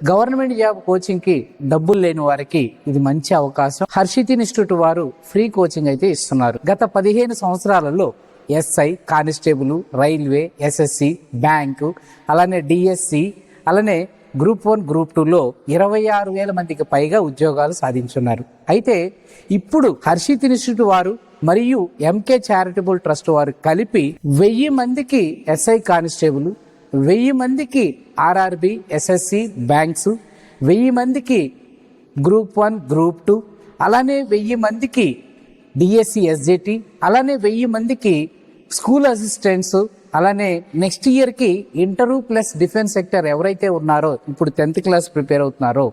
Government job coaching కి డబ్బులు లేని వారికి ఇది మంచి అవకాశం. హర్షిత్ ఇన్స్టిట్యూట్ వారు ఫ్రీ కోచింగ్ అయితే ఇస్తున్నారు. గత 15 సంవత్సరాలలో SI, constable, railway, SSC, bank, అలానే డిఎస్సి, అలానే గ్రూప్ 1, గ్రూప్ 2లో 26,000 మందికి పైగా ఉద్యోగాలు సాధించున్నారు. అయితే ఇప్పుడు హర్షిత్ ఇన్స్టిట్యూట్ వారు మరియు ఎంకే చారిటబుల్ ట్రస్ట్ వారు కలిపి 1000 మందికి ఎస్ఐ, కానిస్టేబుల్, 1000 మందికి ఆర్ఆర్బి, ఎస్ఎస్సి, బ్యాంక్స్, 1000 మందికి గ్రూప్ 1, గ్రూప్ 2, అలానే 1000 మందికి డిఎస్సి, ఎస్జిటి, అలానే 1000 మందికి స్కూల్ అసిస్టెంట్స్, అలానే నెక్స్ట్ ఇయర్కి ఇంటరు ప్లస్ డిఫెన్స్ సెక్టర్ ఎవరైతే ఉన్నారో, ఇప్పుడు 10th క్లాస్ ప్రిపేర్ అవుతున్నారో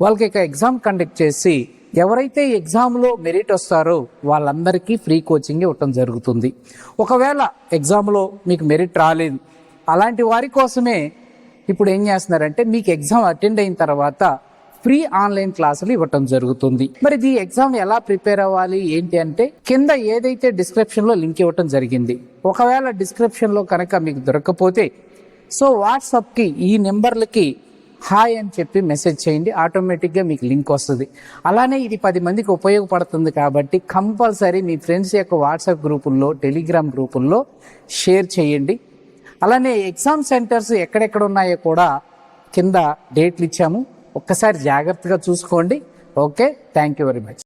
వాళ్ళకి ఎగ్జామ్ కండక్ట్ చేసి ఎవరైతే ఎగ్జామ్లో మెరిట్ వస్తారో వాళ్ళందరికీ ఫ్రీ కోచింగ్ ఇవ్వటం జరుగుతుంది. ఒకవేళ ఎగ్జామ్లో మీకు మెరిట్ రాలేదు, అలాంటి వారి కోసమే ఇప్పుడు ఏం చేస్తున్నారంటే మీకు ఎగ్జామ్ అటెండ్ అయిన తర్వాత ఫ్రీ ఆన్లైన్ క్లాసులు ఇవ్వటం జరుగుతుంది. మరి ఈ ఎగ్జామ్ ఎలా ప్రిపేర్ అవ్వాలి ఏంటి అంటే కింద ఏదైతే డిస్క్రిప్షన్ లో లింక్ ఇవ్వటం జరిగింది. ఒకవేళ డిస్క్రిప్షన్ లో కనుక మీకు దొరకకపోతే సో వాట్సాప్ కి ఈ నెంబర్లకి హాయ్ అని చెప్పి మెసేజ్ చేయండి, ఆటోమేటిక్గా మీకు లింక్ వస్తుంది. అలానే ఇది 10 మందికి ఉపయోగపడుతుంది కాబట్టి కంపల్సరీ మీ ఫ్రెండ్స్ యొక్క వాట్సాప్ గ్రూపుల్లో, టెలిగ్రామ్ గ్రూపుల్లో షేర్ చేయండి. అలానే ఎగ్జామ్ సెంటర్స్ ఎక్కడెక్కడ ఉన్నాయో కూడా కింద డేట్లు ఇచ్చాము, ఒక్కసారి జాగ్రత్తగా చూసుకోండి. Okay, thank you very much.